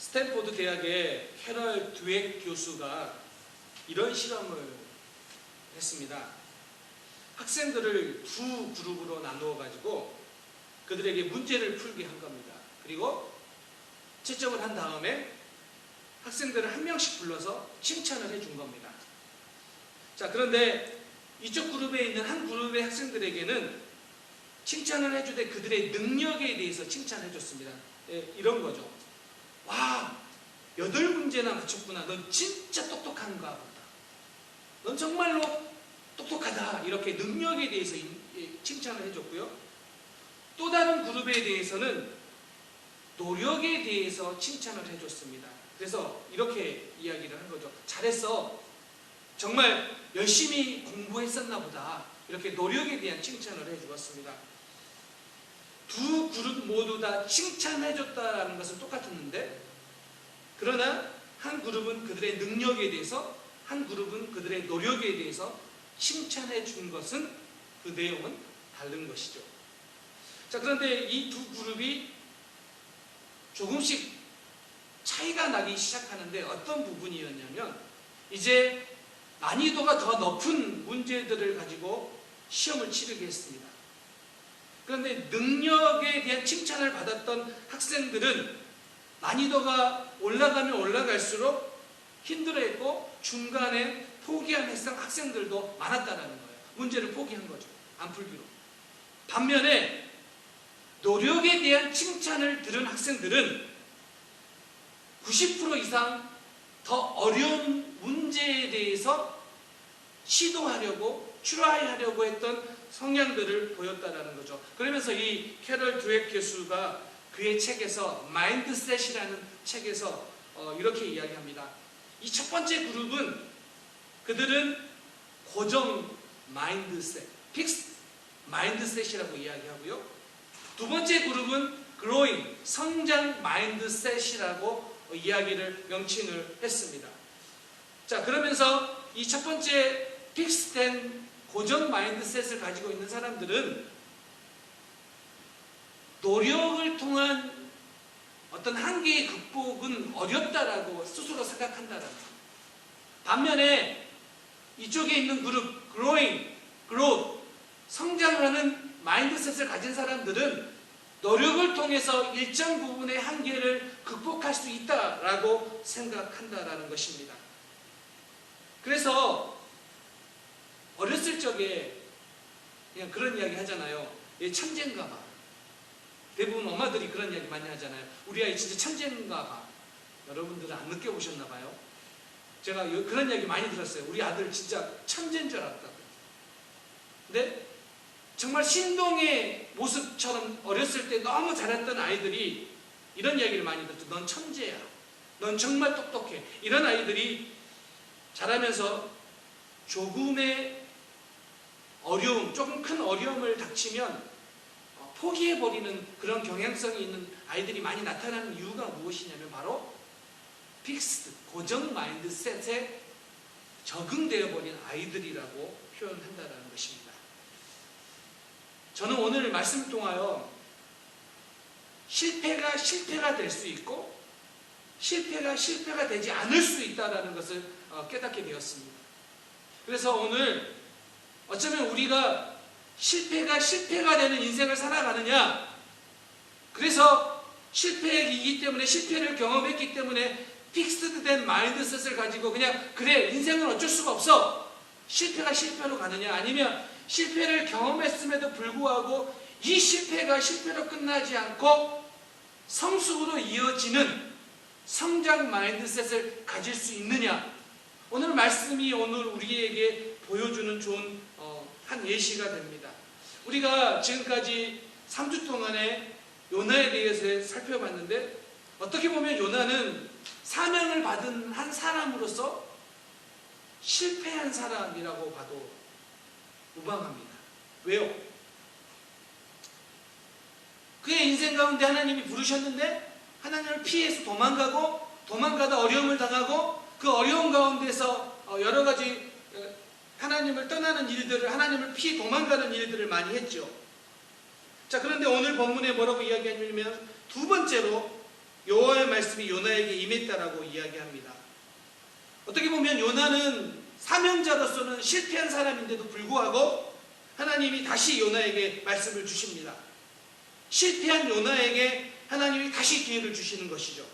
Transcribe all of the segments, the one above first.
스탠포드 대학의 캐럴 드웨 교수가 이런 실험을 했습니다. 학생들을 두 그룹으로 나누어 가지고 그들에게 문제를 풀게 한 겁니다. 그리고 채점을 한 다음에 학생들을 한 명씩 불러서 칭찬을 해준 겁니다. 자, 그런데 이쪽 그룹에 있는 한 그룹의 학생들에게는 칭찬을 해주되 그들의 능력에 대해서 칭찬해 줬습니다. 예, 이런 거죠. 와, 8문제나 맞췄구나. 넌 진짜 똑똑한가 보다. 넌 정말로 똑똑하다. 이렇게 능력에 대해서 칭찬을 해줬고요. 또 다른 그룹에 대해서는 노력에 대해서 칭찬을 해줬습니다. 그래서 이렇게 이야기를 한 거죠. 잘했어. 정말 열심히 공부했었나 보다. 이렇게 노력에 대한 칭찬을 해주었습니다. 두 그룹 모두 다 칭찬해줬다는 것은 똑같았는데, 그러나 한 그룹은 그들의 능력에 대해서, 한 그룹은 그들의 노력에 대해서 칭찬해 준 것은, 그 내용은 다른 것이죠. 자, 그런데 이 두 그룹이 조금씩 차이가 나기 시작하는데 어떤 부분이었냐면, 이제 난이도가 더 높은 문제들을 가지고 시험을 치르게 했습니다. 그런데 능력에 대한 칭찬을 받았던 학생들은 난이도가 올라가면 올라갈수록 힘들어했고 중간에 포기한 학생들도 많았다는 거예요. 문제를 포기한 거죠. 안 풀기로. 반면에 노력에 대한 칭찬을 들은 학생들은 90% 이상 더 어려운 문제에 대해서 시도하려고, 트라이하려고 했던 성향들을 보였다는 거죠. 그러면서 이 캐럴 드웨 교수가 그의 책에서 마인드셋이라는 책에서 이렇게 이야기합니다. 이 첫 번째 그룹은 그들은 고정 마인드셋, 픽스 마인드셋이라고 이야기하고요. 두 번째 그룹은 growing, 성장 마인드셋이라고 이야기를 명칭을 했습니다. 자, 그러면서 이 첫 번째 픽스된 고정 마인드셋을 가지고 있는 사람들은 노력을 통한 어떤 한계의 극복은 어렵다라고 스스로 생각한다라는 거예요. 반면에 이쪽에 있는 그룹 growing, growth, 성장하는 마인드셋을 가진 사람들은 노력을 통해서 일정 부분의 한계를 극복할 수 있다라고 생각한다라는 것입니다. 그래서 어렸을 적에 그냥 그런 이야기 하잖아요. 얘 천재인가 봐. 대부분 엄마들이 그런 이야기 많이 하잖아요. 우리 아이 진짜 천재인가 봐. 여러분들은 안 느껴보셨나 봐요. 제가 그런 이야기 많이 들었어요. 우리 아들 진짜 천재인 줄 알았다고. 근데 정말 신동의 모습처럼 어렸을 때 너무 잘했던 아이들이 이런 이야기를 많이 듣죠. 넌 천재야. 넌 정말 똑똑해. 이런 아이들이 자라면서 조금의 어려움, 조금 큰 어려움을 닥치면 포기해버리는 그런 경향성이 있는 아이들이 많이 나타나는 이유가 무엇이냐면 바로 픽스드, 고정 마인드셋에 적응되어 버린 아이들이라고 표현한다는 것입니다. 저는 오늘 말씀 통하여 실패가 될 수 있고 실패가 되지 않을 수 있다는 것을 깨닫게 되었습니다. 그래서 오늘 어쩌면 우리가 실패가 되는 인생을 살아가느냐, 그래서 실패이기 때문에, 실패를 경험했기 때문에 픽스드된 마인드셋을 가지고 그냥 그래 인생은 어쩔 수가 없어, 실패로 가느냐, 아니면 실패를 경험했음에도 불구하고 이 실패가 실패로 끝나지 않고 성숙으로 이어지는 성장 마인드셋을 가질 수 있느냐. 오늘 말씀이 오늘 우리에게 보여주는 좋은 한 예시가 됩니다. 우리가 지금까지 3주 동안에 요나에 대해서 살펴봤는데, 어떻게 보면 요나는 사명을 받은 한 사람으로서 실패한 사람이라고 봐도 무방합니다. 왜요? 그의 인생 가운데 하나님이 부르셨는데 하나님을 피해서 도망가다 어려움을 당하고 그 어려움 가운데서 여러 가지 하나님을 떠나는 일들을, 하나님을 피해 도망가는 일들을 많이 했죠. 자, 그런데 오늘 본문에 뭐라고 이야기하냐면 두 번째로 여호와의 말씀이 요나에게 임했다라고 이야기합니다. 어떻게 보면 요나는 사명자로서는 실패한 사람인데도 불구하고 하나님이 다시 요나에게 말씀을 주십니다. 실패한 요나에게 하나님이 다시 기회를 주시는 것이죠.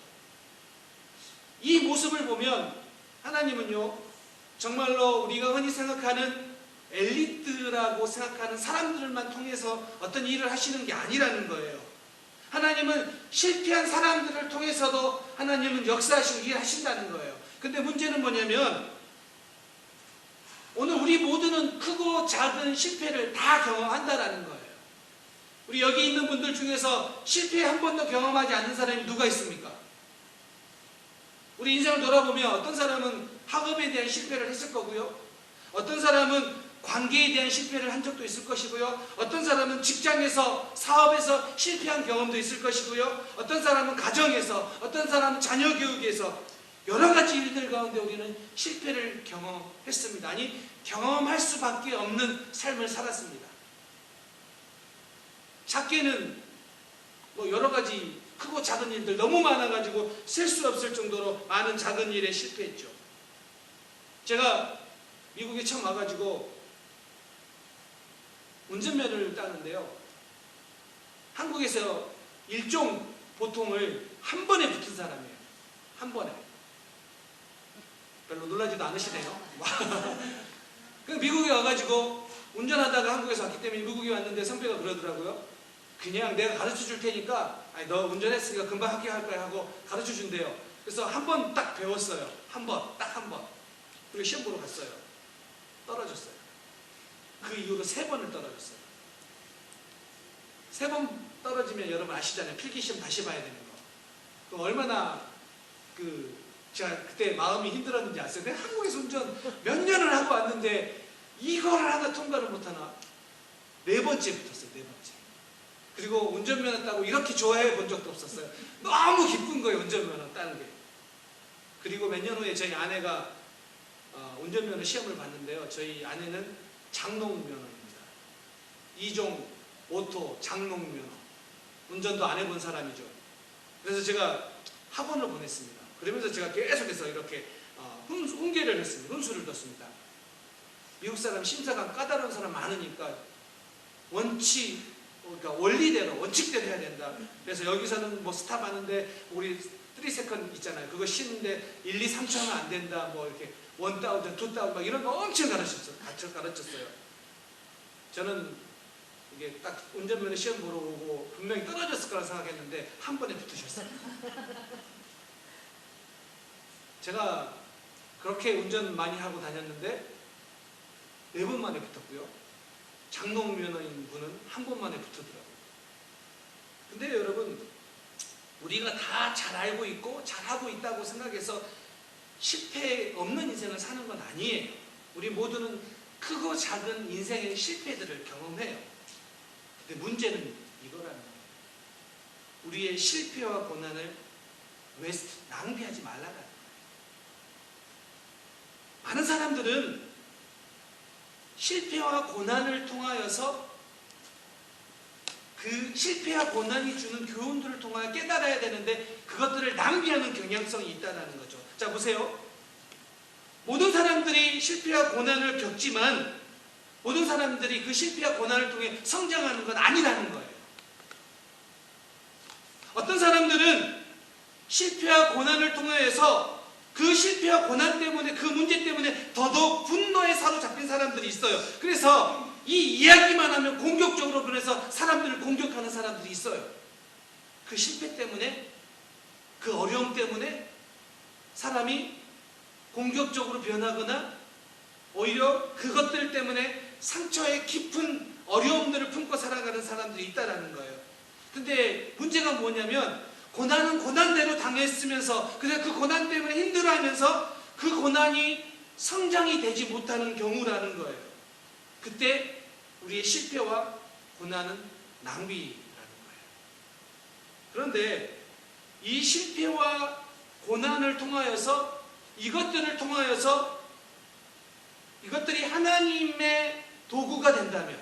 이 모습을 보면 하나님은요, 정말로 우리가 흔히 생각하는 엘리트라고 생각하는 사람들만 통해서 어떤 일을 하시는 게 아니라는 거예요. 하나님은 실패한 사람들을 통해서도 하나님은 역사하시고 일을 하신다는 거예요. 근데 문제는 뭐냐면 오늘 우리 모두는 크고 작은 실패를 다 경험한다라는 거예요. 우리 여기 있는 분들 중에서 실패 한 번도 경험하지 않는 사람이 누가 있습니까? 우리 인생을 돌아보면 어떤 사람은 학업에 대한 실패를 했을 거고요. 어떤 사람은 관계에 대한 실패를 한 적도 있을 것이고요. 어떤 사람은 직장에서 사업에서 실패한 경험도 있을 것이고요. 어떤 사람은 가정에서, 어떤 사람은 자녀 교육에서 여러 가지 일들 가운데 우리는 실패를 경험했습니다. 아니, 경험할 수밖에 없는 삶을 살았습니다. 작게는 뭐 여러 가지 크고 작은 일들 너무 많아가지고 셀 수 없을 정도로 많은 작은 일에 실패했죠. 제가 미국에 처음 와가지고 운전면허를 따는데요, 한국에서 일종 보통을 한 번에 붙은 사람이에요. 한 번에. 별로 놀라지도 않으시네요. 미국에 와가지고 운전하다가 한국에서 왔기 때문에 미국에 왔는데 선배가 그러더라고요. 그냥 내가 가르쳐 줄 테니까, 아니 너 운전했으니까 금방 합격할 거야 하고 가르쳐 준대요. 그래서 한 번 딱 배웠어요. 한 번, 딱 한 번. 그리고 시험 보러 갔어요. 떨어졌어요. 그 이후로 3번을 떨어졌어요. 3번 떨어지면 여러분 아시잖아요. 필기시험 다시 봐야 되는 거. 그 얼마나 제가 그때 마음이 힘들었는지 아세요? 내가 한국에서 운전 몇 년을 하고 왔는데 이걸 하나 통과를 못하나? 4번째 붙었어요. 4번째. 그리고 운전면허 따고 이렇게 좋아해 본 적도 없었어요. 너무 기쁜 거예요. 운전면허 따는 게. 그리고 몇 년 후에 저희 아내가 운전면허 시험을 봤는데요. 저희 아내는 장롱면허입니다. 2종 오토 장롱면허. 운전도 안 해본 사람이죠. 그래서 제가 학원을 보냈습니다. 그러면서 제가 계속해서 이렇게 훈계를 했습니다. 훈수를 뒀습니다. 미국 사람 심사가 까다로운 사람 많으니까 그러니까 원리대로, 원칙대로 해야 된다. 그래서 여기서는 뭐 스탑 하는데 우리 3세컨 있잖아요. 그거 쉬는데 1, 2, 3초 하면 안 된다. 뭐 이렇게 1,000, 2,000 막 이런 거 엄청 가르쳤어요. 저는 이게 딱 운전면허 시험 보러 오고 분명히 떨어졌을 거라 생각했는데 한 번에 붙으셨어요. 제가 그렇게 운전 많이 하고 다녔는데 4번 만에 붙었고요. 장롱면허인 분은 한 번 만에 붙었더라고요. 근데 여러분, 우리가 다 잘 알고 있고 잘하고 있다고 생각해서 실패 없는 인생을 사는 건 아니에요. 우리 모두는 크고 작은 인생의 실패들을 경험해요. 근데 문제는 이거라는 거예요. 우리의 실패와 고난을 낭비하지 말라는 거예요. 많은 사람들은 실패와 고난을 통하여서 그 실패와 고난이 주는 교훈들을 통하여 깨달아야 되는데 그것들을 낭비하는 경향성이 있다는 거죠. 자, 보세요. 모든 사람들이 실패와 고난을 겪지만 모든 사람들이 그 실패와 고난을 통해 성장하는 건 아니라는 거예요. 어떤 사람들은 실패와 고난을 통하여서 그 실패와 고난 때문에, 그 문제 때문에 더더욱 분노에 사로잡힌 사람들이 있어요. 그래서 이 이야기만 하면 공격적으로 변해서 사람들을 공격하는 사람들이 있어요. 그 실패 때문에, 그 어려움 때문에 사람이 공격적으로 변하거나 오히려 그것들 때문에 상처의 깊은 어려움들을 품고 살아가는 사람들이 있다는 거예요. 근데 문제가 뭐냐면 고난은 고난대로 당했으면서 그래서 그 고난 때문에 힘들어하면서 그 고난이 성장이 되지 못하는 경우라는 거예요. 그때 우리의 실패와 고난은 낭비라는 거예요. 그런데 이 실패와 고난을 통하여서 이것들을 통하여서 이것들이 하나님의 도구가 된다면,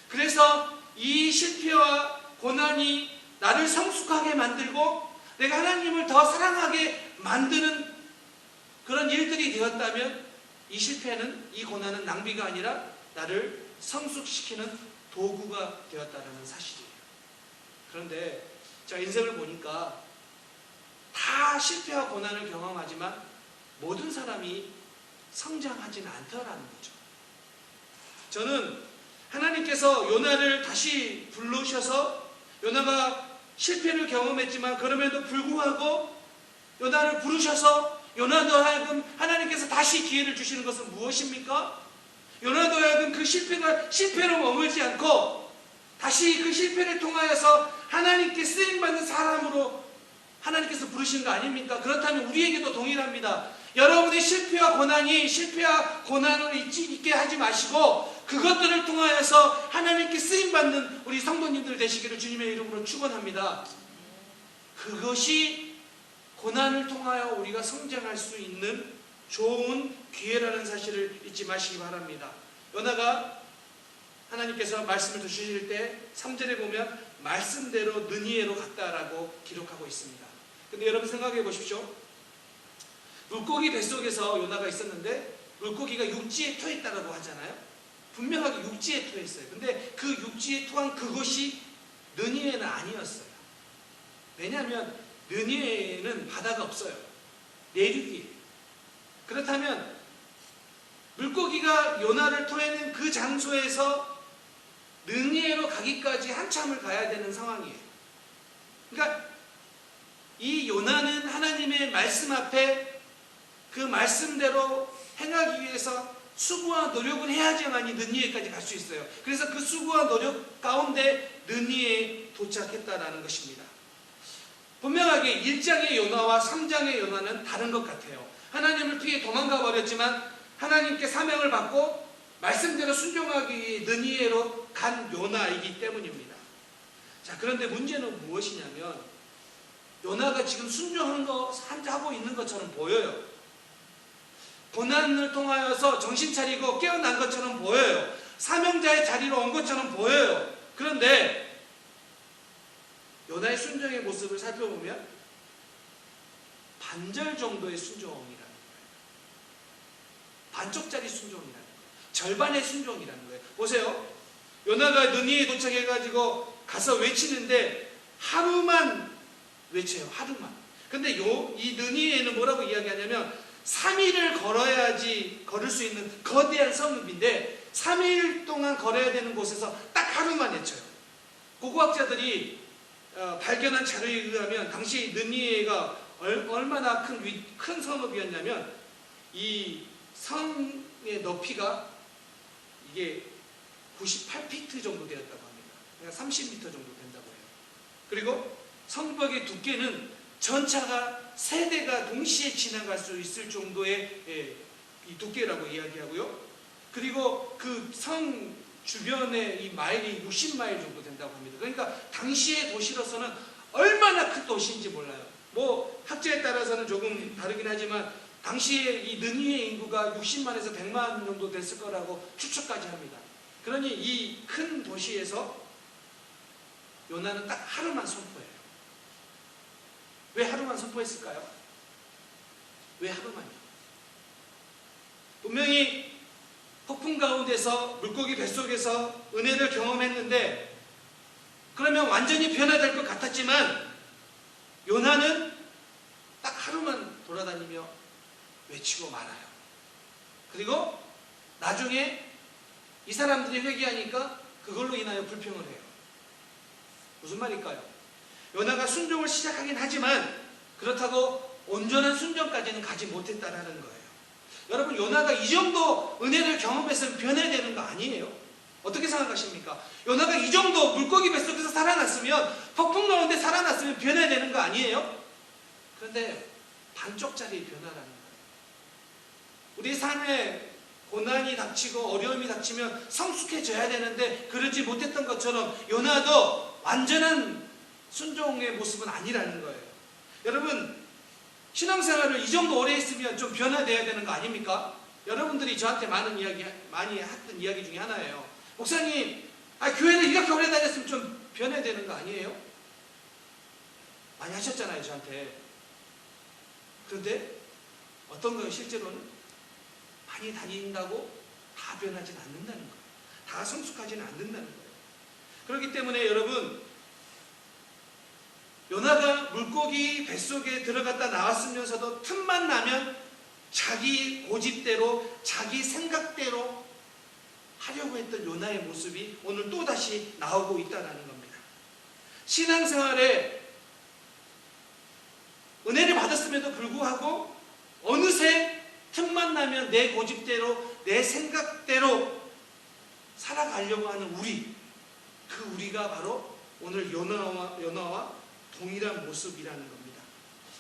그래서 이 실패와 고난이 나를 성숙하게 만들고 내가 하나님을 더 사랑하게 만드는 그런 일들이 되었다면 이 실패는, 이 고난은 낭비가 아니라 나를 성숙시키는 도구가 되었다는 사실이에요. 그런데 제가 인생을 보니까 다 실패와 고난을 경험하지만 모든 사람이 성장하지는 않더라는 거죠. 저는 하나님께서 요나를 다시 불러오셔서 요나가 실패를 경험했지만 그럼에도 불구하고 요나를 부르셔서 요나도 하여금 하나님께서 다시 기회를 주시는 것은 무엇입니까? 요나도 하여금 그 실패로 머물지 않고 다시 그 실패를 통하여서 하나님께 쓰임받는 사람으로 하나님께서 부르신 거 아닙니까? 그렇다면 우리에게도 동일합니다. 여러분의 실패와 고난을 잊게 하지 마시고 그것들을 통하여서 하나님께 쓰임받는 우리 성도님들 되시기를 주님의 이름으로 축원합니다. 그것이 고난을 통하여 우리가 성장할 수 있는 좋은 기회라는 사실을 잊지 마시기 바랍니다. 요나가 하나님께서 말씀을 주실 때 3절에 보면 말씀대로 느니에로 갔다라고 기록하고 있습니다. 근데 여러분 생각해 보십시오. 물고기 뱃속에서 요나가 있었는데 물고기가 육지에 토했다라고 하잖아요. 분명하게 육지에 토했어요. 근데 그 육지에 토한 그곳이 느니에는 아니었어요. 왜냐하면 느니에는 바다가 없어요. 내륙이에요. 그렇다면 물고기가 요나를 토해낸 그 장소에서 느니에로 가기까지 한참을 가야 되는 상황이에요. 그러니까 이 요나는 하나님의 말씀 앞에 그 말씀대로 행하기 위해서 수고와 노력을 해야지만이 느니에까지 갈 수 있어요. 그래서 그 수고와 노력 가운데 느니에에 도착했다라는 것입니다. 분명하게 1장의 요나와 3장의 요나는 다른 것 같아요. 하나님을 피해 도망가 버렸지만 하나님께 사명을 받고 말씀대로 순종하기 위해 느니에로 간 요나이기 때문입니다. 자, 그런데 문제는 무엇이냐면 요나가 지금 하고 있는 것처럼 보여요. 고난을 통하여서 정신 차리고 깨어난 것처럼 보여요. 사명자의 자리로 온 것처럼 보여요. 그런데 요나의 순종의 모습을 살펴보면 반절 정도의 순종이라는 거예요. 반쪽짜리 순종이라는 거예요. 절반의 순종이라는 거예요. 보세요. 요나가 느니에 도착해가지고 가서 외치는데 하루만 외쳐요. 하루만. 근데 이 느니에는 뭐라고 이야기하냐면 3일을 걸어야지 걸을 수 있는 거대한 성읍인데 3일 동안 걸어야 되는 곳에서 딱 하루만 외쳐요. 고고학자들이 발견한 자료에 의하면 당시 느니에가 얼마나 큰 성읍이었냐면 이 성의 높이가 이게 98피트 정도 되었다고 합니다. 그러니까 30m 정도 된다고 해요. 그리고 성벽의 두께는 전차가 3대가 동시에 지나갈 수 있을 정도의 이 두께라고 이야기하고요. 그리고 그 성 주변의 이 마일이 60마일 정도 된다고 합니다. 그러니까 당시의 도시로서는 얼마나 큰 도시인지 몰라요. 뭐 학자에 따라서는 조금 다르긴 하지만 당시에 이 느니의 인구가 60만에서 100만 정도 됐을 거라고 추측까지 합니다. 그러니 이 큰 도시에서 요나는 딱 하루만 선포해요. 왜 하루만 선포했을까요? 왜 하루만요? 분명히 폭풍 가운데서 물고기 뱃속에서 은혜를 경험했는데 그러면 완전히 변화될 것 같았지만 요나는 딱 하루만 돌아다니며 외치고 말아요. 그리고 나중에 이 사람들이 회개하니까 그걸로 인하여 불평을 해요. 무슨 말일까요? 요나가 순종을 시작하긴 하지만 그렇다고 온전한 순종까지는 가지 못했다라는 거예요. 여러분, 요나가 이 정도 은혜를 경험했으면 변해야 되는 거 아니에요? 어떻게 생각하십니까? 요나가 이 정도 물고기 뱃속에서 살아났으면, 폭풍 가운데 살아났으면 변해야 되는 거 아니에요? 그런데 반쪽짜리 변화라는 거예요. 우리 삶에 고난이 닥치고 어려움이 닥치면 성숙해져야 되는데 그러지 못했던 것처럼 요나도 완전한 순종의 모습은 아니라는 거예요. 여러분, 신앙생활을 이 정도 오래 했으면 좀 변화되어야 되는 거 아닙니까? 여러분들이 저한테 많이 했던 이야기 중에 하나예요. 목사님, 교회를 이렇게 오래 다녔으면 좀 변해야 되는 거 아니에요? 많이 하셨잖아요, 저한테. 그런데 어떤 거예요, 실제로는? 많이 다닌다고 다 변하진 않는다는 거예요. 다 성숙하지는 않는다는 거예요. 그렇기 때문에 여러분, 요나가 물고기 뱃속에 들어갔다 나왔으면서도 틈만 나면 자기 고집대로, 자기 생각대로 하려고 했던 요나의 모습이 오늘 또다시 나오고 있다는 겁니다. 신앙생활에 은혜를 받았음에도 불구하고 어느새 틈만 나면 내 고집대로, 내 생각대로 살아가려고 하는 우리, 그 우리가 바로 오늘 요나와 동일한 모습이라는 겁니다.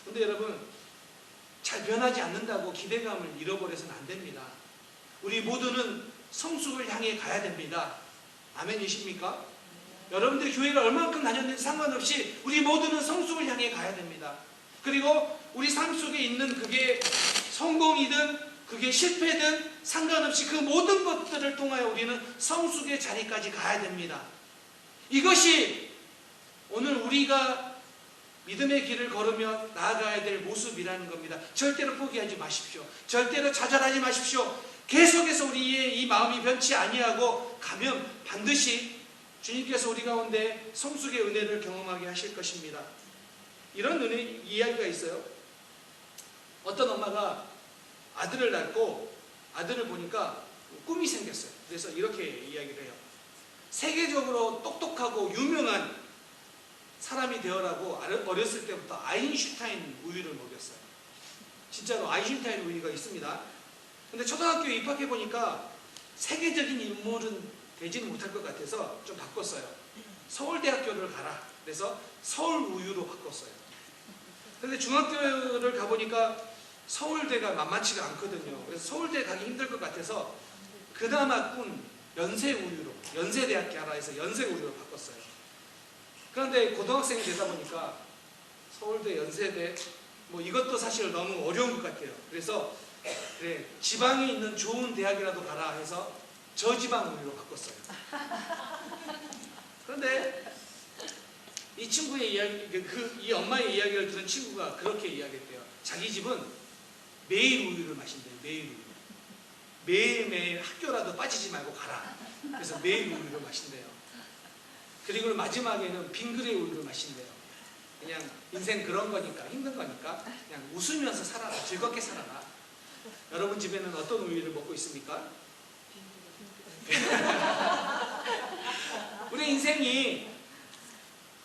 그런데 여러분, 잘 변하지 않는다고 기대감을 잃어버려서는 안 됩니다. 우리 모두는 성숙을 향해 가야 됩니다. 아멘이십니까? 여러분들이 교회를 얼만큼 다녔는지 상관없이 우리 모두는 성숙을 향해 가야 됩니다. 그리고 우리 삶 속에 있는 그게 성공이든 그게 실패든 상관없이 그 모든 것들을 통하여 우리는 성숙의 자리까지 가야 됩니다. 이것이 오늘 우리가 믿음의 길을 걸으며 나아가야 될 모습이라는 겁니다. 절대로 포기하지 마십시오. 절대로 좌절하지 마십시오. 계속해서 우리의 이 마음이 변치 아니하고 가면 반드시 주님께서 우리 가운데 성숙의 은혜를 경험하게 하실 것입니다. 이런 은혜 이야기가 있어요. 어떤 엄마가 아들을 낳고 아들을 보니까 꿈이 생겼어요. 그래서 이렇게 이야기를 해요. 세계적으로 똑똑하고 유명한 사람이 되어라고 어렸을 때부터 아인슈타인 우유를 먹였어요. 진짜로 아인슈타인 우유가 있습니다. 근데 초등학교에 입학해 보니까 세계적인 인물은 되지는 못할 것 같아서 좀 바꿨어요. 서울대학교를 가라. 그래서 서울 우유로 바꿨어요. 근데 중학교를 가보니까 서울대가 만만치가 않거든요. 그래서 서울대 가기 힘들 것 같아서 그나마 꾼 연세 우유로, 연세대학교 하라 해서 연세 우유로 바꿨어요. 그런데 고등학생이 되다 보니까 서울대, 연세대 뭐 이것도 사실 너무 어려운 것 같아요. 그래서 그래, 지방에 있는 좋은 대학이라도 가라 해서 저지방 우유로 바꿨어요. 그런데 이 친구의 이야기, 이 엄마의 이야기를 들은 친구가 그렇게 이야기했대요. 자기 집은 매일 우유를 마신대요. 매일 우유. 매일매일 학교라도 빠지지 말고 가라. 그래서 매일 우유를 마신대요. 그리고 마지막에는 빙그레 우유를 마신대요. 그냥 인생 그런 거니까, 힘든 거니까 그냥 웃으면서 살아라. 즐겁게 살아라. 여러분 집에는 어떤 우유를 먹고 있습니까? 우리 인생이,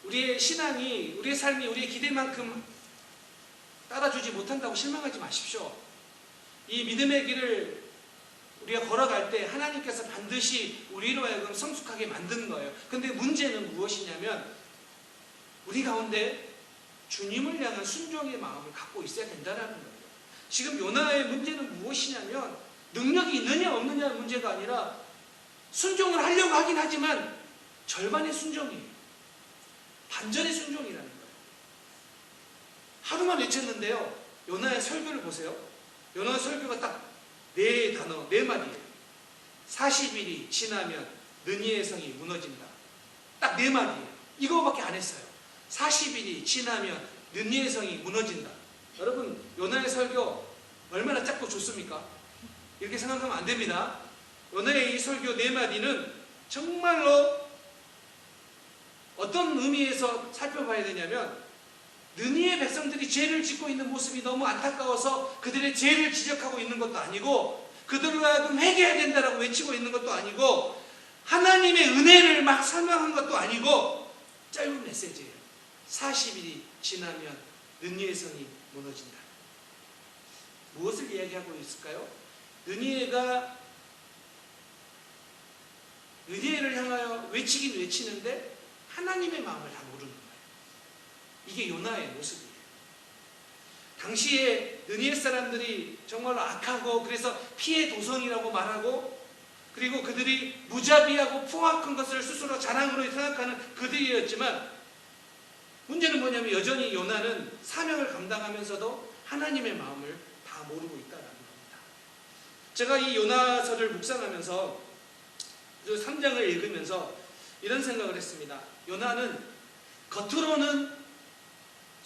우리의 신앙이, 우리의 삶이 우리의 기대만큼 따라주지 못한다고 실망하지 마십시오. 이 믿음의 길을 우리가 걸어갈 때 하나님께서 반드시 우리로 하여금 성숙하게 만드는 거예요. 근데 문제는 무엇이냐면 우리 가운데 주님을 향한 순종의 마음을 갖고 있어야 된다는 거예요. 지금 요나의 문제는 무엇이냐면 능력이 있느냐 없느냐의 문제가 아니라 순종을 하려고 하긴 하지만 절반의 순종이에요. 반절의 순종이라는 거예요. 하루만 외쳤는데요. 요나의 설교를 보세요. 요나의 설교가 딱 네 단어, 네 마디예요. 40일이 지나면 느니의 성이 무너진다. 딱 네 마디예요. 이거밖에 안 했어요. 40일이 지나면 느니의 성이 무너진다. 여러분, 요나의 설교 얼마나 짧고 좋습니까? 이렇게 생각하면 안 됩니다. 요나의 이 설교 네 마디는 정말로 어떤 의미에서 살펴봐야 되냐면 느니의 백성들이 죄를 짓고 있는 모습이 너무 안타까워서 그들의 죄를 지적하고 있는 것도 아니고 그들로 하여금 회개해야 된다라고 외치고 있는 것도 아니고 하나님의 은혜를 막 설명한 것도 아니고 짧은 메시지예요. 40일이 지나면 느니의 성이 무너진다. 무엇을 이야기하고 있을까요? 느니에가 느니에를 향하여 외치긴 외치는데 하나님의 마음을 다 모르는 거예요. 이게 요나의 모습이에요. 당시에 느니에 사람들이 정말로 악하고 그래서 피해 도성이라고 말하고 그리고 그들이 무자비하고 포악한 것을 스스로 자랑으로 생각하는 그들이었지만 문제는 뭐냐면 여전히 요나는 사명을 감당하면서도 하나님의 마음을 다 모르고 있다는 겁니다. 제가 이 요나서를 묵상하면서 3장을 읽으면서 이런 생각을 했습니다. 요나는 겉으로는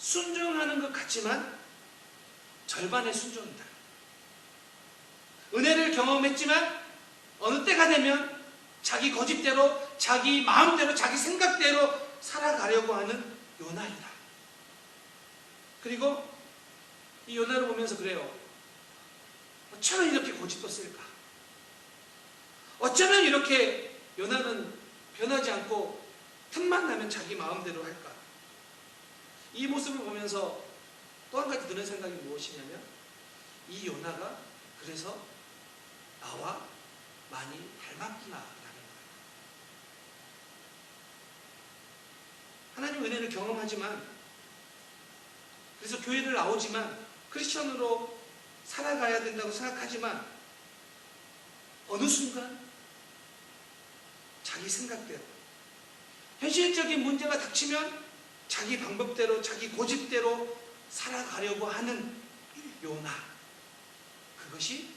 순종하는 것 같지만 절반의 순종이다. 은혜를 경험했지만 어느 때가 되면 자기 고집대로, 자기 마음대로, 자기 생각대로 살아가려고 하는 요나이다. 그리고 이 요나를 보면서 그래요. 어쩌면 이렇게 고집었을까? 어쩌면 이렇게 요나는 변하지 않고 틈만 나면 자기 마음대로 할까? 이 모습을 보면서 또 한 가지 드는 생각이 무엇이냐면 이 요나가 그래서 나와 많이 닮았구나라는 거예요. 하나님 은혜를 경험하지만, 그래서 교회를 나오지만, 크리스천으로 살아가야 된다고 생각하지만 어느 순간 자기 생각대로, 현실적인 문제가 닥치면 자기 방법대로, 자기 고집대로 살아가려고 하는 요나, 그것이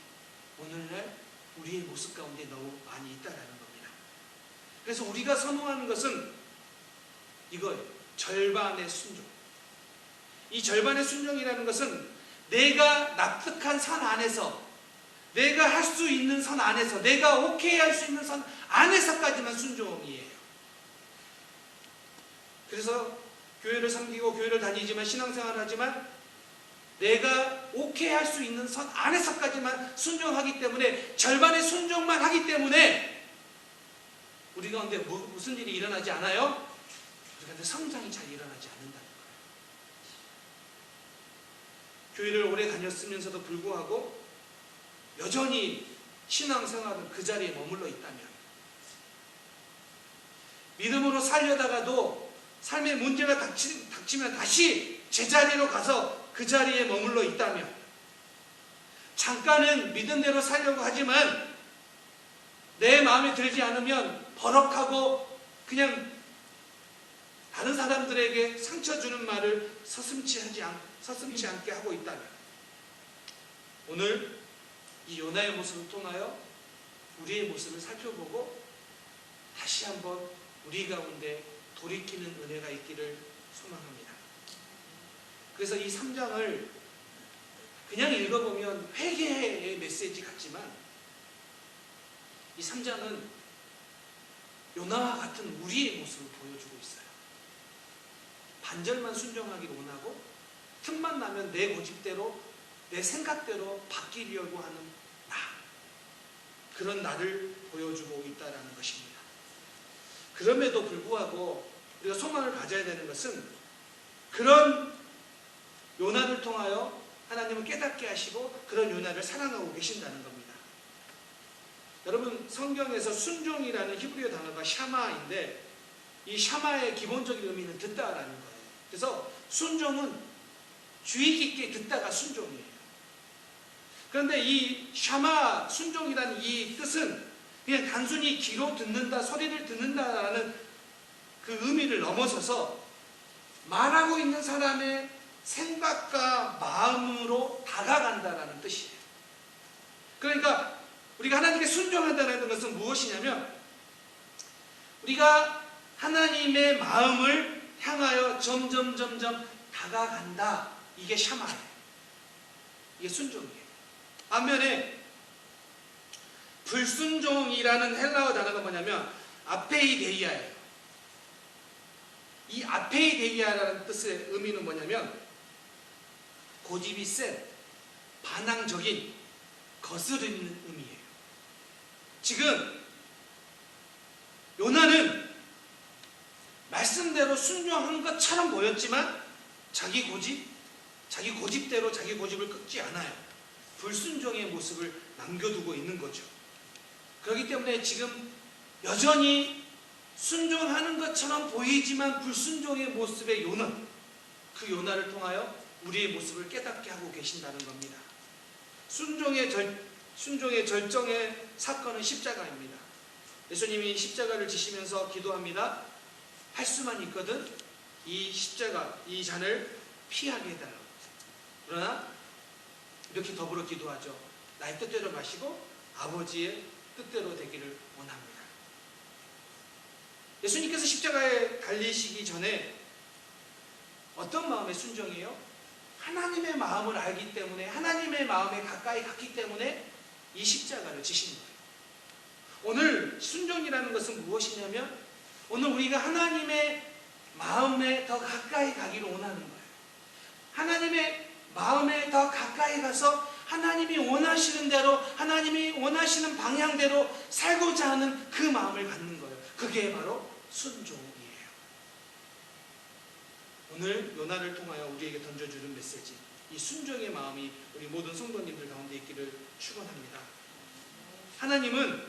오늘날 우리의 모습 가운데 너무 많이 있다는 겁니다. 그래서 우리가 선호하는 것은 이거예요. 절반의 순종. 이 절반의 순종이라는 것은 내가 납득한 선 안에서, 내가 할 수 있는 선 안에서, 내가 오케이 할 수 있는 선 안에서까지만 순종이에요. 그래서 교회를 섬기고 교회를 다니지만, 신앙생활을 하지만 내가 오케이 할 수 있는 선 안에서까지만 순종하기 때문에, 절반의 순종만 하기 때문에 우리 가운데 무슨 일이 일어나지 않아요? 우리 가운데 성장이 잘 일어나지 않는다는 거예요. 교회를 오래 다녔으면서도 불구하고 여전히 신앙생활은 그 자리에 머물러 있다면, 믿음으로 살려다가도 삶의 문제가 닥치면 다시 제자리로 가서 그 자리에 머물러 있다면, 잠깐은 믿음대로 살려고 하지만 내 마음에 들지 않으면 버럭하고 그냥 다른 사람들에게 상처 주는 말을 서슴지 않게 하고 있다면, 오늘 이 요나의 모습을 통하여 우리의 모습을 살펴보고 다시 한번 우리 가운데 돌이키는 은혜가 있기를 소망합니다. 그래서 이 3장을 그냥 읽어보면 회개의 메시지 같지만, 이 3장은 요나와 같은 우리의 모습을 보여주고 있어요. 반절만 순종하기를 원하고 틈만 나면 내 고집대로, 내 생각대로 바뀌려고 하는 나, 그런 나를 보여주고 있다는 것입니다. 그럼에도 불구하고 우리가 소망을 가져야 되는 것은, 그런 요나를 통하여 하나님은 깨닫게 하시고 그런 요나를 사랑하고 계신다는 겁니다. 여러분, 성경에서 순종이라는 히브리어 단어가 샤마인데, 이 샤마의 기본적인 의미는 듣다라는 거예요. 그래서 순종은 주의 깊게 듣다가 순종이에요. 그런데 이 샤마, 순종이라는 이 뜻은 그냥 단순히 귀로 듣는다, 소리를 듣는다라는 그 의미를 넘어서서 말하고 있는 사람의 생각과 마음으로 다가간다라는 뜻이에요. 그러니까 우리가 하나님께 순종한다는 것은 무엇이냐면, 우리가 하나님의 마음을 향하여 점점 다가간다. 이게 샤마예요. 이게 순종이에요. 반면에 불순종이라는 헬라어 단어가 뭐냐면 아페이데이아예요. 이 아페이데이아라는 뜻의 의미는 뭐냐면 고집이 센, 반항적인, 거스르는 의미예요. 지금 요나는 말씀대로 순종한 것처럼 보였지만 자기 고집대로 자기 고집을 꺾지 않아요. 불순종의 모습을 남겨두고 있는 거죠. 그렇기 때문에 지금 여전히 순종하는 것처럼 보이지만 불순종의 모습의 요나, 그 요나를 통하여 우리의 모습을 깨닫게 하고 계신다는 겁니다. 순종의 절정의 사건은 십자가입니다. 예수님이 십자가를 지시면서 기도합니다. 할 수만 있거든 이 십자가, 이 잔을 피하게 해달라고. 그러나 이렇게 더불어 기도하죠. 나의 뜻대로 마시고 아버지의 뜻대로 되기를 원합니다. 예수님께서 십자가에 달리시기 전에 어떤 마음의 순종이에요? 하나님의 마음을 알기 때문에, 하나님의 마음에 가까이 갔기 때문에 이 십자가를 지신 거예요. 오늘 순종이라는 것은 무엇이냐면, 오늘 우리가 하나님의 마음에 더 가까이 가기를 원하는 거예요. 하나님의 마음에 더 가까이 가서 하나님이 원하시는 대로, 하나님이 원하시는 방향대로 살고자 하는 그 마음을 갖는 거예요. 그게 바로 순종이에요. 오늘 요나를 통하여 우리에게 던져주는 메시지, 이 순종의 마음이 우리 모든 성도님들 가운데 있기를 축원합니다. 하나님은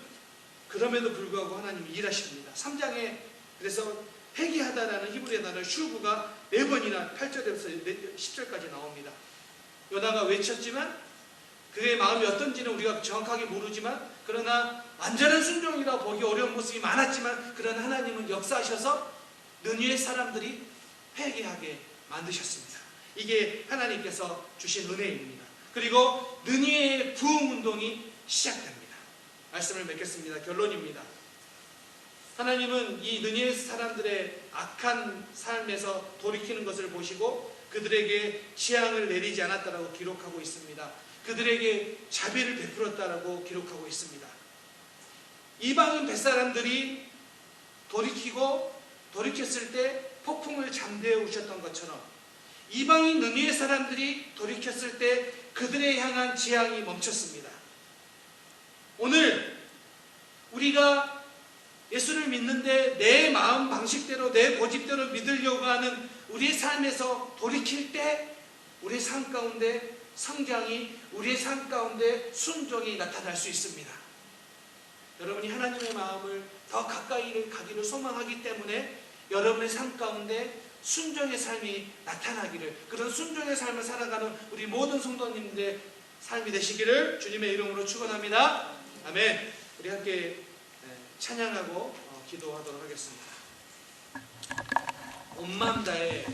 그럼에도 불구하고 하나님이 일하십니다. 3장에 그래서 회개하다라는 히브리어 단어 슈브가 4번이나 8절에서 10절까지 나옵니다. 요나가 외쳤지만 그의 마음이 어떤지는 우리가 정확하게 모르지만, 그러나 완전한 순종이라 보기 어려운 모습이 많았지만, 그러나 하나님은 역사하셔서 느니웨 사람들이 회개하게 만드셨습니다. 이게 하나님께서 주신 은혜입니다. 그리고 느니웨의 부흥운동이 시작됩니다. 말씀을 맺겠습니다. 결론입니다. 하나님은 이 느니웨 사람들의 악한 삶에서 돌이키는 것을 보시고 그들에게 재앙을 내리지 않았다라고 기록하고 있습니다. 그들에게 자비를 베풀었다라고 기록하고 있습니다. 이방인 뱃사람들이 돌이켰을 때 폭풍을 잠재우셨던 것처럼, 이방인 느니웨 사람들이 돌이켰을 때 그들에 향한 재앙이 멈췄습니다. 오늘 우리가 예수를 믿는데 내 마음 방식대로, 내 고집대로 믿으려고 하는 우리의 삶에서 돌이킬 때 우리의 삶 가운데 성장이, 우리의 삶 가운데 순종이 나타날 수 있습니다. 여러분이 하나님의 마음을 더 가까이 가기를 소망하기 때문에 여러분의 삶 가운데 순종의 삶이 나타나기를, 그런 순종의 삶을 살아가는 우리 모든 성도님들의 삶이 되시기를 주님의 이름으로 축원합니다. 아멘. 우리 함께 찬양하고 기도하도록 하겠습니다. 온 마음 다해